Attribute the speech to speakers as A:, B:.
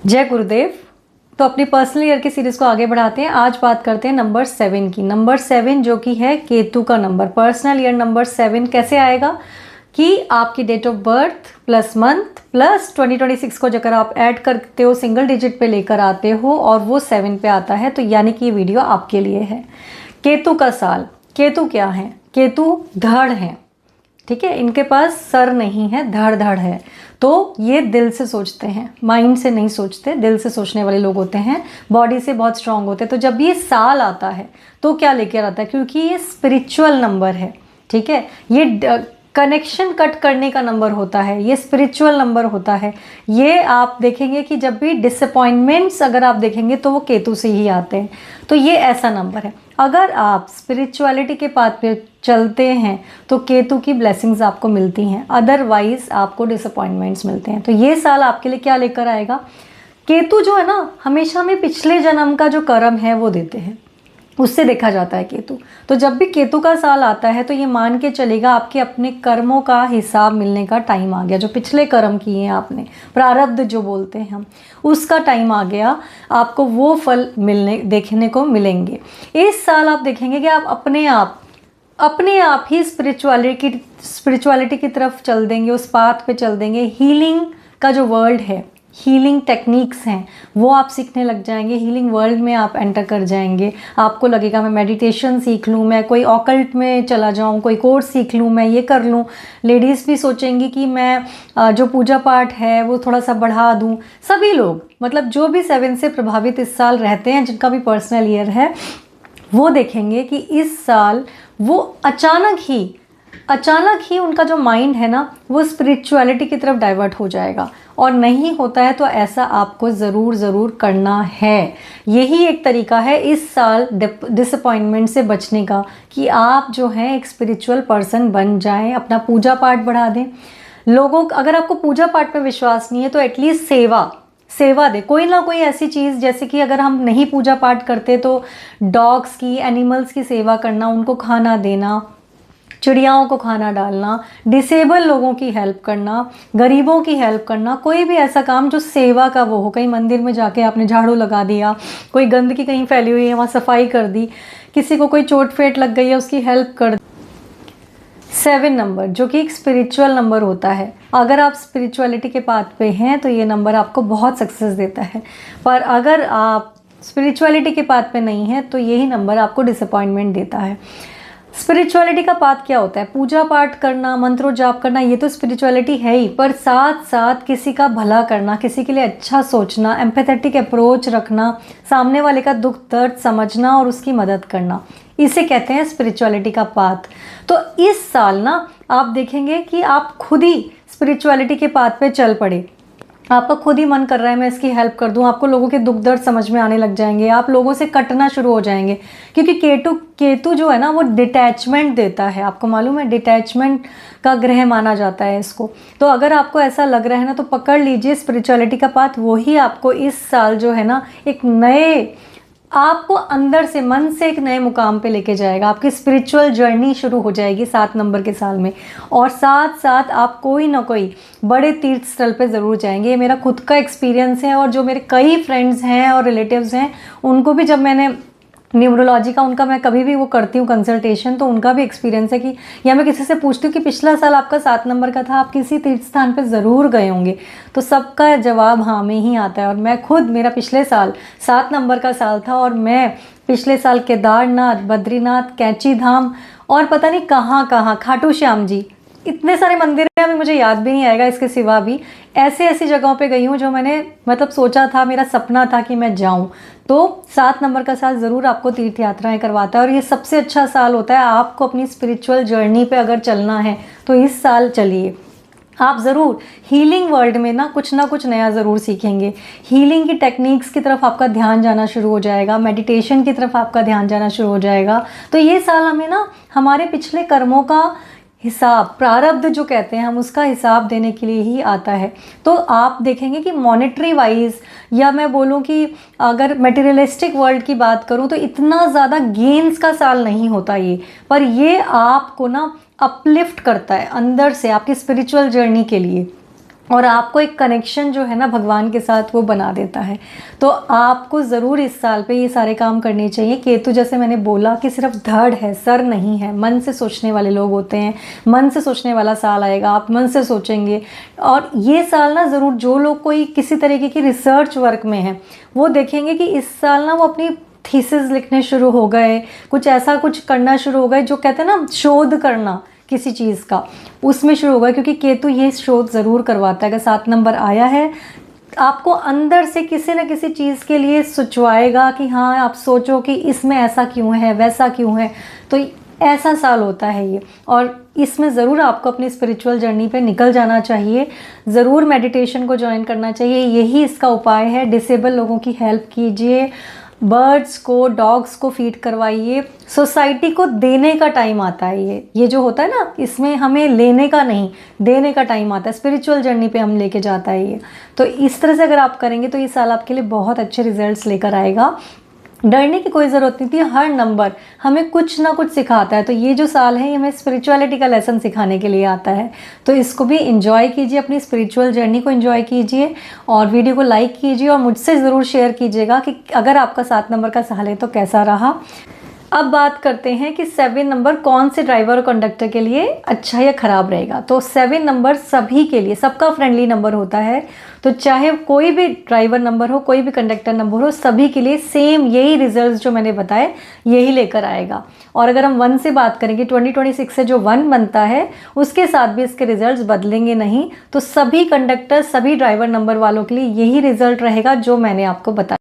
A: जय गुरुदेव। तो अपनी पर्सनल ईयर की सीरीज को आगे बढ़ाते हैं। आज बात करते हैं नंबर 7 की। नंबर 7 जो कि है केतु का नंबर। पर्सनल ईयर नंबर 7 कैसे आएगा कि आपकी date of birth plus month plus 2026 को अगर आप ऐड करते हो, सिंगल डिजिट पे लेकर आते हो और वो 7 पे आता है, तो यानी कि ये वीडियो आपके लिए है। केतु का साल। केतु क्या है? केतु धड़ है, ठीक है। इनके पास सर नहीं है, धड़ धड़ है। तो ये दिल से सोचते हैं, माइंड से नहीं सोचते, दिल से सोचने वाले लोग होते हैं, बॉडी से बहुत स्ट्रांग होते हैं। तो जब ये साल आता है तो क्या लेकर आता है? क्योंकि ये स्पिरिचुअल नंबर है, ठीक है। ये कनेक्शन कट करने का नंबर होता है, ये स्पिरिचुअल नंबर होता है। ये आप देखेंगे कि जब भी डिसअपॉइंटमेंट्स अगर आप देखेंगे तो वो केतु से ही आते हैं। तो ये ऐसा नंबर है। अगर आप स्पिरिचुअलिटी के पाथ पे चलते हैं तो केतु की ब्लेसिंग्स आपको मिलती हैं, अदरवाइज आपको डिसअपॉइंटमेंट्स मिलते हैं। तो ये साल आपके लिए क्या लेकर आएगा? केतु जो है ना, हमेशा हमें पिछले जन्म का जो कर्म है वो देते हैं, उससे देखा जाता है केतु। तो जब भी केतु का साल आता है तो ये मान के चलेगा आपके अपने कर्मों का हिसाब मिलने का टाइम आ गया। जो पिछले कर्म किए हैं आपने, प्रारब्ध जो बोलते हैं हम, उसका टाइम आ गया। आपको वो फल देखने को मिलेंगे। इस साल आप देखेंगे कि आप अपने आप ही स्पिरिचुअलिटी की तरफ चल देंगे, उस पाथ पे चल देंगे। हीलिंग का जो वर्ल्ड है, हीलिंग टेक्निक्स हैं, वो आप सीखने लग जाएंगे। हीलिंग वर्ल्ड में आप एंटर कर जाएंगे। आपको लगेगा मैं मेडिटेशन सीख लूँ, मैं कोई ऑकल्ट में चला जाऊँ, कोई कोर्स सीख लूँ, मैं ये कर लूँ। लेडीज़ भी सोचेंगी कि मैं जो पूजा पाठ है वो थोड़ा सा बढ़ा दूँ। सभी लोग, मतलब जो भी 7 से प्रभावित इस साल रहते हैं, जिनका भी पर्सनल ईयर है, वो देखेंगे कि इस साल वो अचानक ही उनका जो माइंड है ना, वो स्पिरिचुअलिटी की तरफ डाइवर्ट हो जाएगा। और नहीं होता है तो ऐसा आपको ज़रूर करना है। यही एक तरीका है इस साल डिसअपॉइंटमेंट से बचने का, कि आप जो है एक स्पिरिचुअल पर्सन बन जाएं, अपना पूजा पाठ बढ़ा दें। लोगों, अगर आपको पूजा पाठ पे विश्वास नहीं है तो एटलीस्ट सेवा दे, कोई ना कोई ऐसी चीज़। जैसे कि अगर हम नहीं पूजा पाठ करते तो डॉग्स की, एनिमल्स की सेवा करना, उनको खाना देना, चिड़ियाओं को खाना डालना, डिसेबल लोगों की हेल्प करना, गरीबों की हेल्प करना, कोई भी ऐसा काम जो सेवा का वो हो। कहीं मंदिर में जाके आपने झाड़ू लगा दिया, कोई गंदगी कहीं फैली हुई है वहाँ सफाई कर दी, किसी को कोई चोट फेट लग गई है उसकी हेल्प कर दी। 7 नंबर जो कि एक स्पिरिचुअल नंबर होता है। अगर आप स्पिरिचुअलिटी के पाथ पे हैं तो ये नंबर आपको बहुत सक्सेस देता है। पर अगर आप स्पिरिचुअलिटी के पाथ पे नहीं हैं तो यही नंबर आपको डिसअपॉइंटमेंट देता है। स्पिरिचुअलिटी का पाथ क्या होता है? पूजा पाठ करना, मंत्रों जाप करना, ये तो स्पिरिचुअलिटी है ही। पर साथ साथ किसी का भला करना, किसी के लिए अच्छा सोचना, एम्पैथेटिक अप्रोच रखना, सामने वाले का दुख दर्द समझना और उसकी मदद करना, इसे कहते हैं स्पिरिचुअलिटी का पाथ। तो इस साल ना आप देखेंगे कि आप खुद ही स्पिरिचुअलिटी के पाथ पे चल पड़े। आपका खुद ही मन कर रहा है मैं इसकी हेल्प कर दूं। आपको लोगों के दुख दर्द समझ में आने लग जाएंगे, आप लोगों से कटना शुरू हो जाएंगे। क्योंकि केतु जो है ना, वो डिटैचमेंट देता है। आपको मालूम है, डिटैचमेंट का ग्रह माना जाता है इसको। तो अगर आपको ऐसा लग रहा है ना, तो पकड़ लीजिए स्पिरिचुअलिटी का पाथ। वही आपको इस साल जो है ना, एक नए, आपको अंदर से, मन से एक नए मुकाम पे लेके जाएगा। आपकी स्पिरिचुअल जर्नी शुरू हो जाएगी 7 नंबर के साल में। और साथ साथ आप कोई ना कोई बड़े तीर्थ स्थल पे ज़रूर जाएंगे। ये मेरा खुद का एक्सपीरियंस है, और जो मेरे कई फ्रेंड्स हैं और रिलेटिव्स हैं, उनको भी जब मैंने न्यूमरोलॉजी का, उनका मैं कभी भी वो करती हूँ कंसल्टेशन, तो उनका भी एक्सपीरियंस है कि, या मैं किसी से पूछती हूँ कि पिछला साल आपका 7 नंबर का था, आप किसी तीर्थ स्थान पे ज़रूर गए होंगे, तो सबका जवाब हाँ में ही आता है। और मैं खुद, मेरा पिछले साल 7 नंबर का साल था, और मैं पिछले साल केदारनाथ, बद्रीनाथ, कैंची धाम और पता नहीं कहाँ, खाटू श्याम जी, इतने सारे मंदिर हैं, अभी मुझे याद भी नहीं आएगा। इसके सिवा भी ऐसी जगहों पे गई हूँ जो मैंने मतलब सोचा था, मेरा सपना था कि मैं जाऊँ। तो 7 नंबर का साल ज़रूर आपको तीर्थ यात्राएं करवाता है, और ये सबसे अच्छा साल होता है। आपको अपनी स्पिरिचुअल जर्नी पे अगर चलना है तो इस साल चलिए। आप ज़रूर हीलिंग वर्ल्ड में ना कुछ नया ज़रूर सीखेंगे। हीलिंग की टेक्निक्स की तरफ आपका ध्यान जाना शुरू हो जाएगा, मेडिटेशन की तरफ आपका ध्यान जाना शुरू हो जाएगा। तो ये साल हमें ना हमारे पिछले कर्मों का हिसाब, प्रारब्ध जो कहते हैं हम, उसका हिसाब देने के लिए ही आता है। तो आप देखेंगे कि मॉनेटरी वाइज, या मैं बोलूँ कि अगर मटेरियलिस्टिक वर्ल्ड की बात करूँ, तो इतना ज़्यादा गेन्स का साल नहीं होता ये। पर ये आपको ना अपलिफ्ट करता है अंदर से, आपकी स्पिरिचुअल जर्नी के लिए। और आपको एक कनेक्शन जो है ना भगवान के साथ वो बना देता है। तो आपको ज़रूर इस साल पे ये सारे काम करने चाहिए। केतु जैसे मैंने बोला कि सिर्फ धड़ है, सर नहीं है। मन से सोचने वाले लोग होते हैं, मन से सोचने वाला साल आएगा, आप मन से सोचेंगे। और ये साल ना ज़रूर जो लोग कोई किसी तरीके की रिसर्च वर्क में है वो देखेंगे कि इस साल ना वो अपनी थीसिस लिखने शुरू हो गए, कुछ ऐसा कुछ करना शुरू हो गए जो कहते हैं ना शोध करना किसी चीज़ का, उसमें शुरू होगा। क्योंकि केतु ये शोध ज़रूर करवाता है। अगर 7 नंबर आया है आपको अंदर से किसी न किसी चीज़ के लिए सोचवाएगा कि हाँ आप सोचो कि इसमें ऐसा क्यों है, वैसा क्यों है। तो ऐसा साल होता है ये, और इसमें ज़रूर आपको अपनी स्पिरिचुअल जर्नी पे निकल जाना चाहिए। ज़रूर मेडिटेशन को ज्वाइन करना चाहिए, यही इसका उपाय है। डिसेबल लोगों की हेल्प कीजिए, बर्ड्स को, डॉग्स को फीड करवाइए। सोसाइटी को देने का टाइम आता है। ये जो होता है ना, इसमें हमें लेने का नहीं, देने का टाइम आता है। स्पिरिचुअल जर्नी पे हम लेके जाता है ये। तो इस तरह से अगर आप करेंगे तो ये साल आपके लिए बहुत अच्छे रिजल्ट्स लेकर आएगा। डरने की कोई ज़रूरत नहीं थी। हर नंबर हमें कुछ ना कुछ सिखाता है। तो ये जो साल है ये हमें स्पिरिचुअलिटी का लेसन सिखाने के लिए आता है। तो इसको भी एंजॉय कीजिए, अपनी स्पिरिचुअल जर्नी को एंजॉय कीजिए, और वीडियो को लाइक कीजिए और मुझसे ज़रूर शेयर कीजिएगा कि अगर आपका 7 नंबर का साल है तो कैसा रहा। अब बात करते हैं कि 7 नंबर कौन से ड्राइवर और कंडक्टर के लिए अच्छा या ख़राब रहेगा। तो 7 नंबर सभी के लिए, सबका फ्रेंडली नंबर होता है। तो चाहे कोई भी ड्राइवर नंबर हो, कोई भी कंडक्टर नंबर हो, सभी के लिए सेम यही रिजल्ट्स जो मैंने बताए यही लेकर आएगा। और अगर हम 1 से बात करेंगे, 2026 से जो 1 बनता है उसके साथ भी इसके रिजल्ट्स बदलेंगे नहीं। तो सभी कंडक्टर, सभी ड्राइवर नंबर वालों के लिए यही रिजल्ट रहेगा जो मैंने आपको बताया।